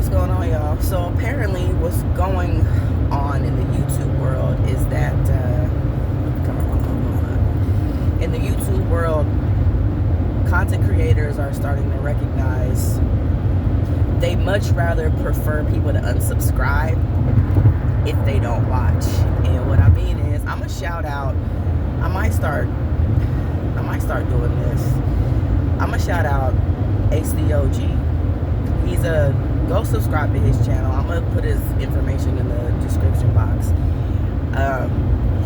What's going on, y'all? So apparently what's going on in the YouTube world is that in the YouTube world, content creators are starting to recognize they much rather prefer people to unsubscribe if they don't watch. And what I mean is, I'm gonna shout out, I might start doing this. I'm gonna shout out ACOG. Go subscribe to his channel. I'm gonna put his information in the description box.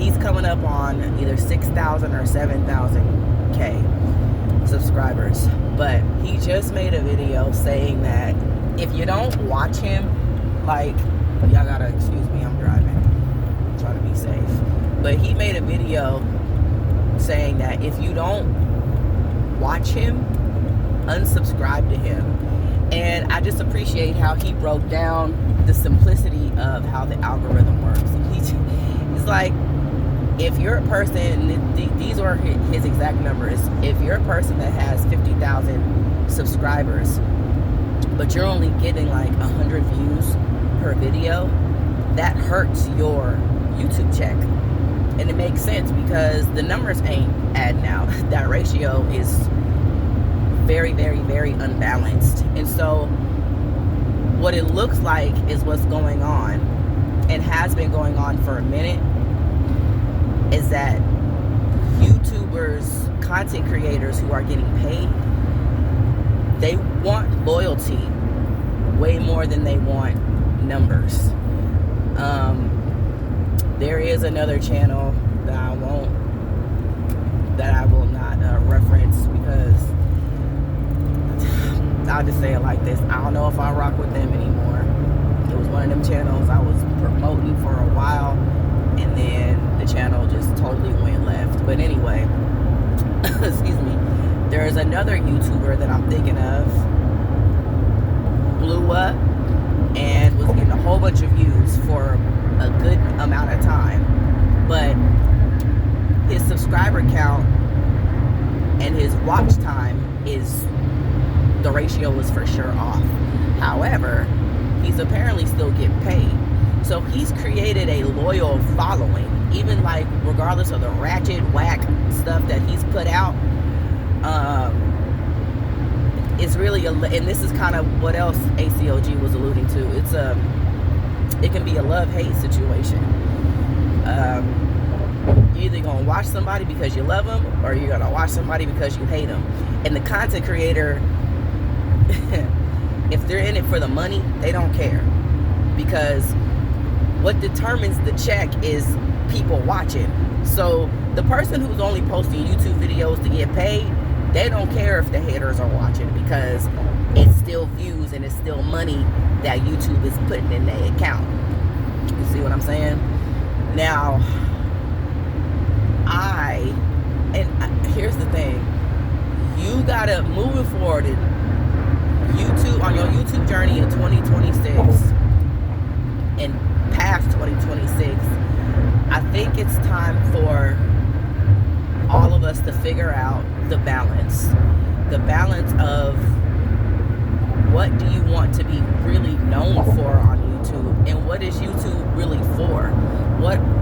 He's coming up on either 6,000 or 7,000 subscribers, but he just made a video saying that if you don't watch him, like, y'all gotta excuse me, I'm driving, I'm trying to be safe, but he made a video saying that if you don't watch him, unsubscribe to him. And I just appreciate how he broke down the simplicity of how the algorithm works. It's like, if you're a person, these are his exact numbers. If you're a person that has 50,000 subscribers, but you're only getting like 100 views per video, that hurts your YouTube check. And it makes sense because the numbers ain't adding out. That ratio is very, very, very unbalanced. And so what it looks like is what's going on, and has been going on for a minute, is that YouTubers, content creators who are getting paid, they want loyalty way more than they want numbers. There is another channel that I will not reference, because I'll just say it like this: I don't know if I rock with them anymore. It was one of them channels I was promoting for a while, and then the channel just totally went left. But anyway, excuse me, there is another YouTuber that I'm thinking of, blew up and was getting a whole bunch of views for a good amount of time, but his subscriber count and his watch time the ratio is for sure off. However, he's apparently still getting paid. So he's created a loyal following, even like regardless of the ratchet, whack stuff that he's put out. It's really and this is kind of what else ACOG was alluding to. It can be a love-hate situation. You're either gonna watch somebody because you love them, or you're gonna watch somebody because you hate them. And the content creator, if they're in it for the money, they don't care, because what determines the check is people watching. So the person who's only posting YouTube videos to get paid, they don't care if the haters are watching, because it's still views and it's still money that YouTube is putting in their account. You see what I'm saying? Now, here's the thing: you gotta, moving forward in YouTube, on your YouTube journey in 2026 and past 2026, I think it's time for all of us to figure out the balance of what do you want to be really known for on YouTube, and what is YouTube really for?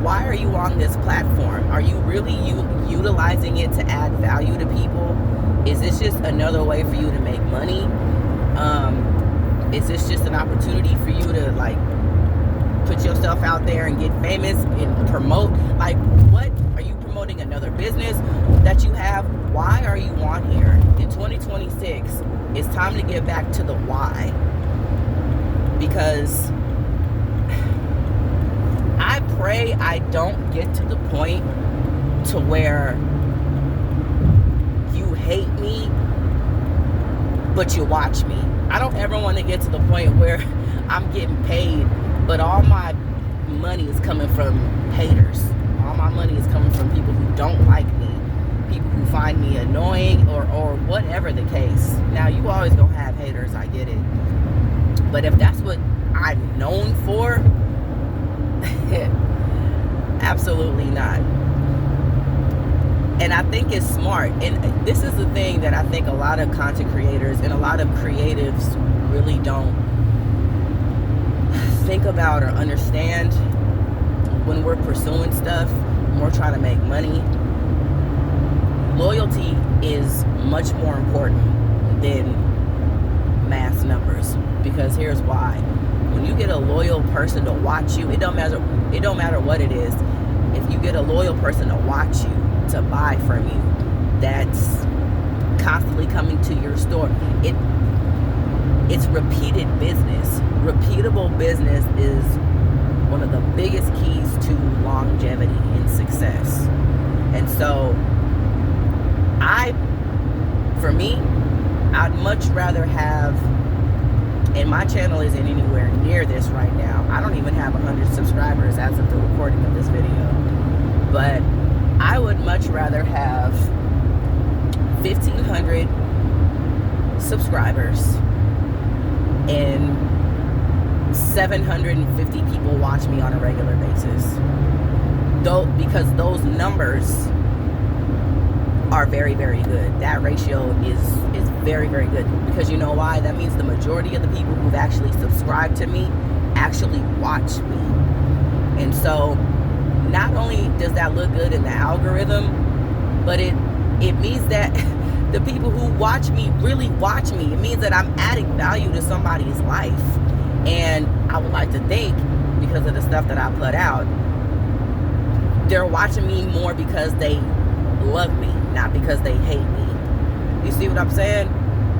Why are you on this platform? Are you really utilizing it to add value to people? Is this just another way for you to make money? Is this just an opportunity for you to like put yourself out there and get famous and promote? Like, what are you promoting? Another business that you have? Why are you on here? In 2026, it's time to get back to the why, because I pray I don't get to the point to where you hate me but you watch me. I don't ever want to get to the point where I'm getting paid but all my money is coming from haters. All my money is coming from people who don't like me, people who find me annoying, or whatever the case. Now, you always gonna have haters, I get it, but if that's what I'm known for, absolutely not. And I think it's smart. And this is the thing that I think a lot of content creators and a lot of creatives really don't think about or understand when we're pursuing stuff, when we're trying to make money, loyalty is much more important than mass numbers. Because here's why. When you get a loyal person to watch you, it don't matter what it is. If you get a loyal person to watch you, to buy from you, that's constantly coming to your store, it's repeated business. Repeatable business is one of the biggest keys to longevity and success. And so for me, I'd much rather have, and my channel isn't anywhere near this right now. I don't even have 100 subscribers as of the recording of this video. But I would much rather have 1,500 subscribers and 750 people watch me on a regular basis. Because those numbers are very, very good. That ratio is very, very good. Because you know why? That means the majority of the people who've actually subscribed to me actually watch me. And so not only does that look good in the algorithm, but it means that the people who watch me really watch me. It means that I'm adding value to somebody's life. And I would like to think, because of the stuff that I put out, they're watching me more because they love me, not because they hate me. You see what I'm saying?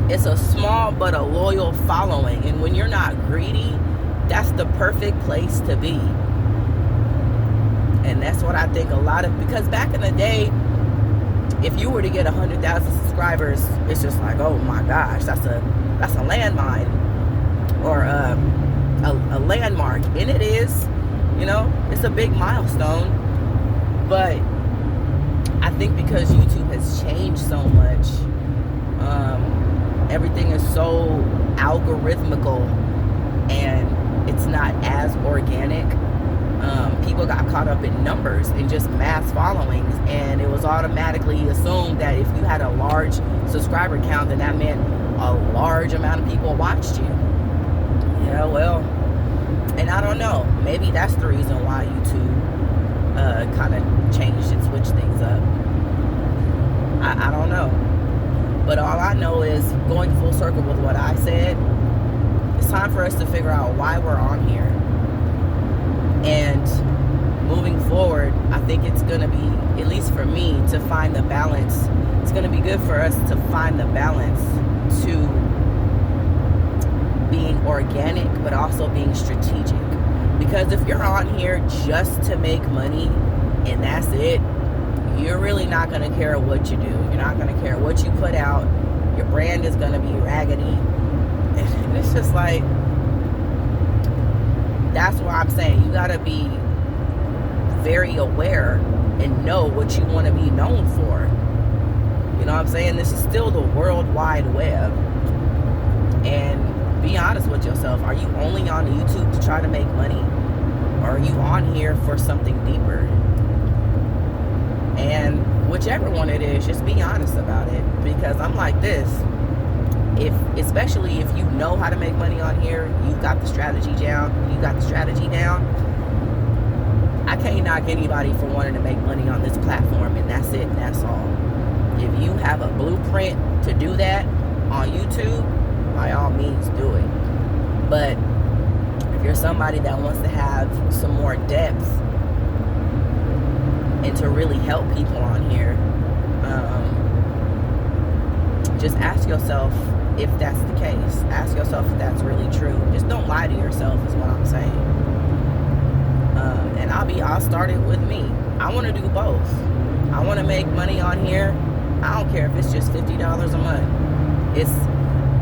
It's a small but a loyal following. And when you're not greedy, that's the perfect place to be. And that's what I think because back in the day, if you were to get 100,000 subscribers, it's just like, oh my gosh, that's a landmine or a landmark. And it is, it's a big milestone. But I think because YouTube has changed so much, everything is so algorithmical and it's not as organic. People got caught up in numbers and just mass followings, and it was automatically assumed that if you had a large subscriber count, then that meant a large amount of people watched you. Yeah, well, and I don't know, maybe that's the reason why YouTube kind of changed and switched things up. I don't know, but all I know is, going full circle with what I said, it's time for us to figure out why we're on here. And moving forward, I think it's going to be, at least for me, to find the balance. It's going to be good for us to find the balance to being organic, but also being strategic. Because if you're on here just to make money and that's it, you're really not going to care what you do. You're not going to care what you put out. Your brand is going to be raggedy. And it's just like, that's why I'm saying you got to be very aware and know what you want to be known for. You know what I'm saying? This is still the World Wide Web. And be honest with yourself. Are you only on YouTube to try to make money? Or are you on here for something deeper? And whichever one it is, just be honest about it. Because I'm like this. Especially if you know how to make money on here, you've got the strategy down, I can't knock anybody for wanting to make money on this platform, and that's it, and that's all. If you have a blueprint to do that on YouTube, by all means do it. But if you're somebody that wants to have some more depth and to really help people on here, just ask yourself if that's the case. Ask yourself if that's really true. Just don't lie to yourself is what I'm saying. And I'll start it with me. I want to do both. I want to make money on here. I don't care if it's just $50 a month. It's,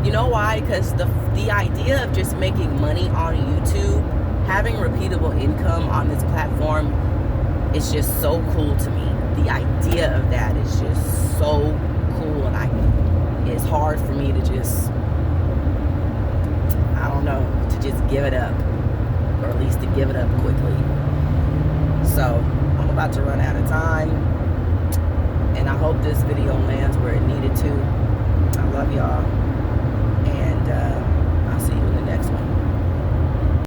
you know why? Because the idea of just making money on YouTube, having repeatable income on this platform, is just so cool to me. The idea of that is just so cool, and it's hard for me to just, I don't know, to just give it up, or at least to give it up quickly. So I'm about to run out of time, and I hope this video lands where it needed to. I love y'all, and